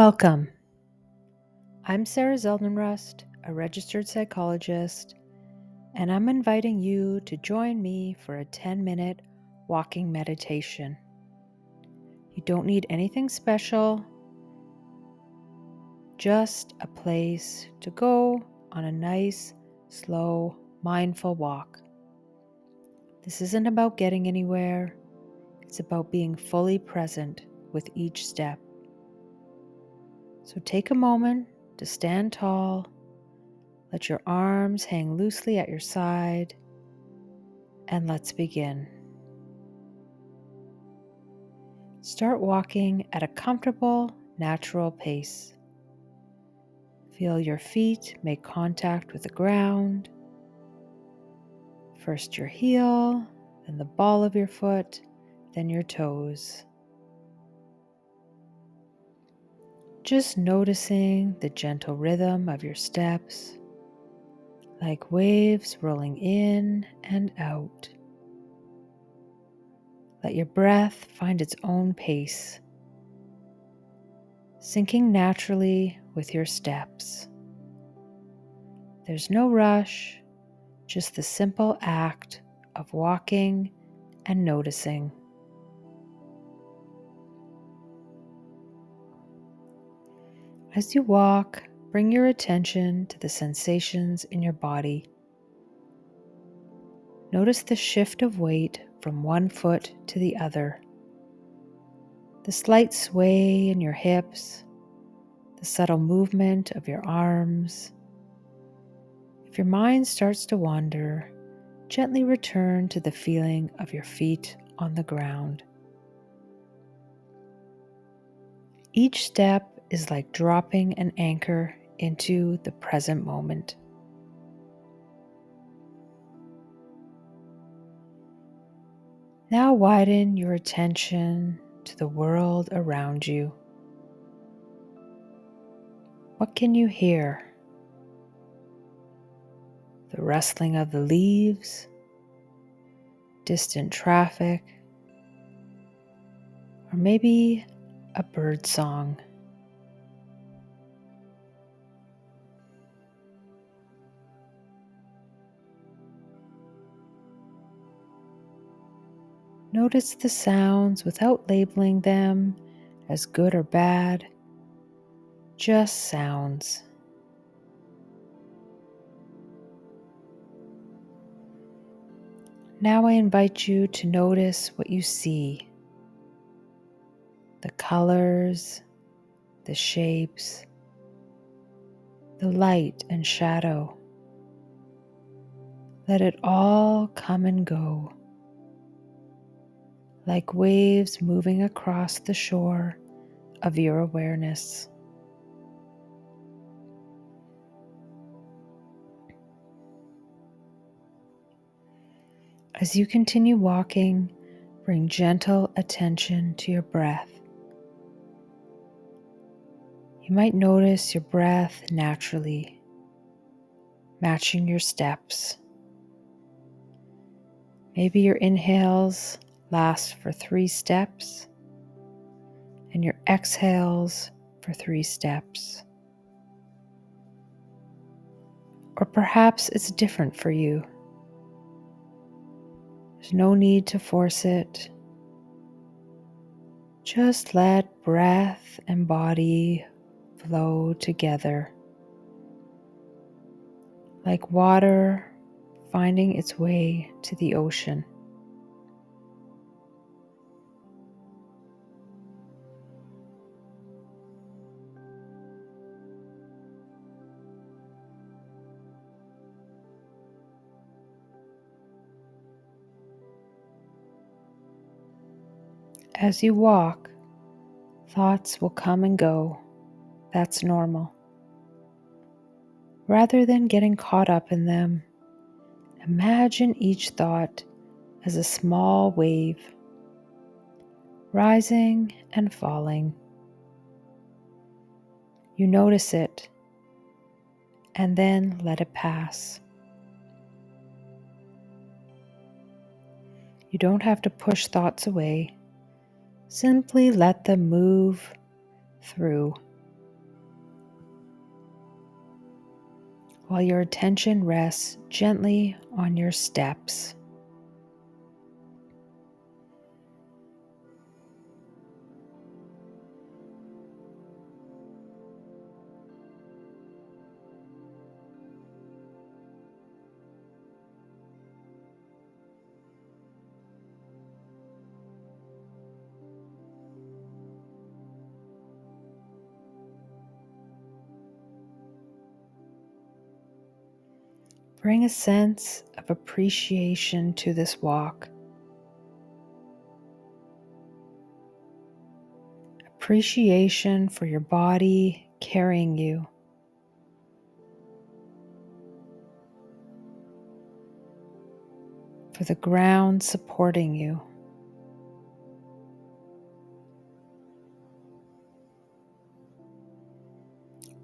Welcome. I'm Sarah Zeldin-Rust, a registered psychologist, and I'm inviting you to join me for a 10-minute walking meditation. You don't need anything special, just a place to go on a nice, slow, mindful walk. This isn't about getting anywhere, it's about being fully present with each step. So take a moment to stand tall. Let your arms hang loosely at your side, and let's begin. Start walking at a comfortable, natural pace. Feel your feet make contact with the ground. First your heel, then the ball of your foot, then your toes. Just noticing the gentle rhythm of your steps, like waves rolling in and out. Let your breath find its own pace, syncing naturally with your steps. There's no rush, just the simple act of walking and noticing. As you walk, bring your attention to the sensations in your body. Notice the shift of weight from one foot to the other, the slight sway in your hips, the subtle movement of your arms. If your mind starts to wander, gently return to the feeling of your feet on the ground. Each step is like dropping an anchor into the present moment. Now widen your attention to the world around you. What can you hear? The rustling of the leaves, distant traffic, or maybe a bird song. Notice the sounds without labeling them as good or bad, just sounds. Now I invite you to notice what you see, the colors, the shapes, the light and shadow. Let it all come and go, like waves moving across the shore of your awareness. As you continue walking, bring gentle attention to your breath. You might notice your breath naturally, matching your steps. Maybe your inhales last for 3 steps and your exhales for 3 steps. Or perhaps it's different for you. There's no need to force it. Just let breath and body flow together, like water finding its way to the ocean. As you walk, thoughts will come and go. That's normal. Rather than getting caught up in them, imagine each thought as a small wave, rising and falling. You notice it, and then let it pass. You don't have to push thoughts away. Simply let them move through. while your attention rests gently on your steps. Bring a sense of appreciation to this walk. Appreciation for your body carrying you, for the ground supporting you,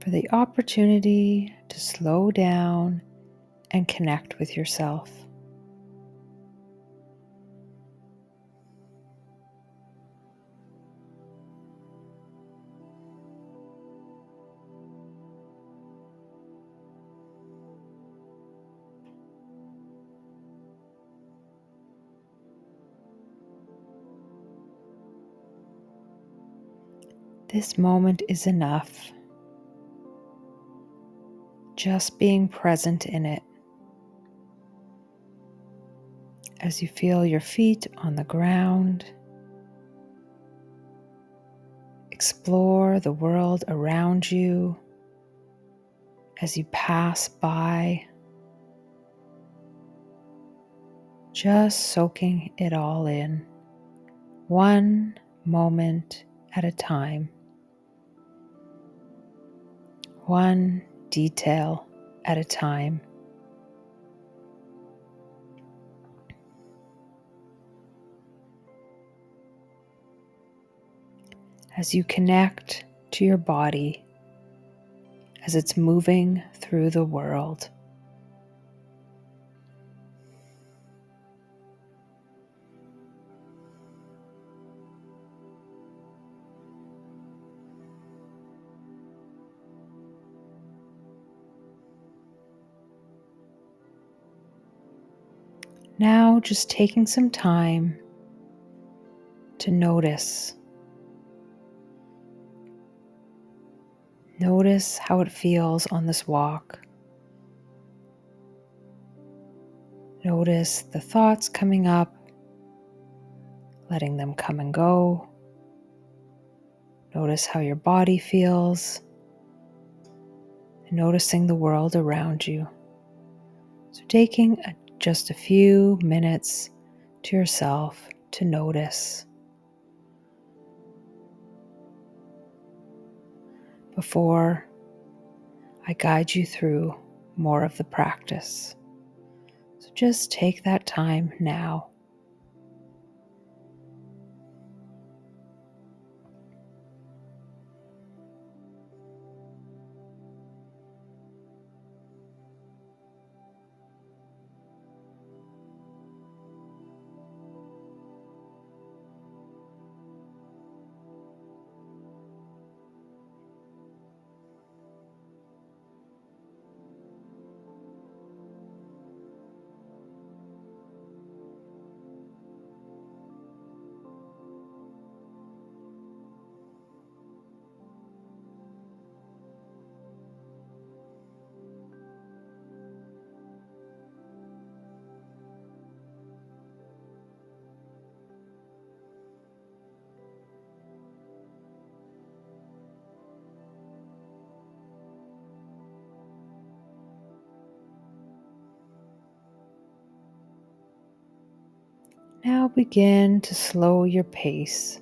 for the opportunity to slow down and connect with yourself. This moment is enough. Just being present in it. As you feel your feet on the ground, explore the world around you as you pass by, just soaking it all in, one moment at a time, one detail at a time. As you connect to your body as it's moving through the world. Now just taking some time to notice. Notice how it feels on this walk. Notice the thoughts coming up, letting them come and go. Notice how your body feels, and noticing the world around you. So taking just a few minutes to yourself to notice before I guide you through more of the practice. So just take that time now. Now begin to slow your pace.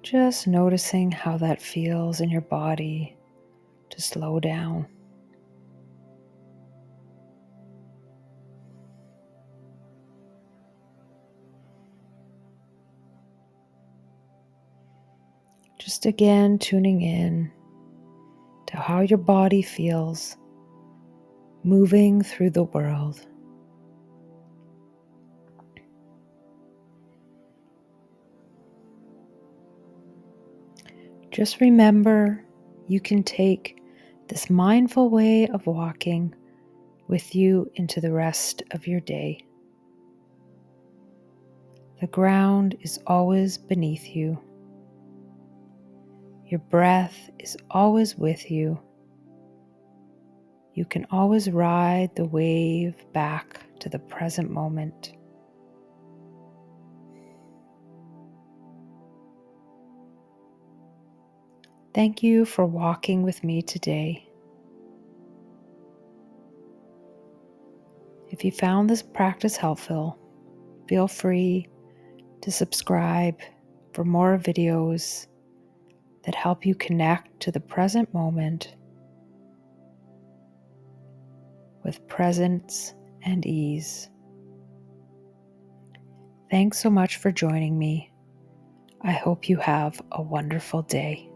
Just noticing how that feels in your body to slow down. Just again tuning in to how your body feels moving through the world. Just remember, you can take this mindful way of walking with you into the rest of your day. The ground is always beneath you. Your breath is always with you. You can always ride the wave back to the present moment. Thank you for walking with me today. If you found this practice helpful, feel free to subscribe for more videos that help you connect to the present moment with presence and ease. Thanks so much for joining me. I hope you have a wonderful day.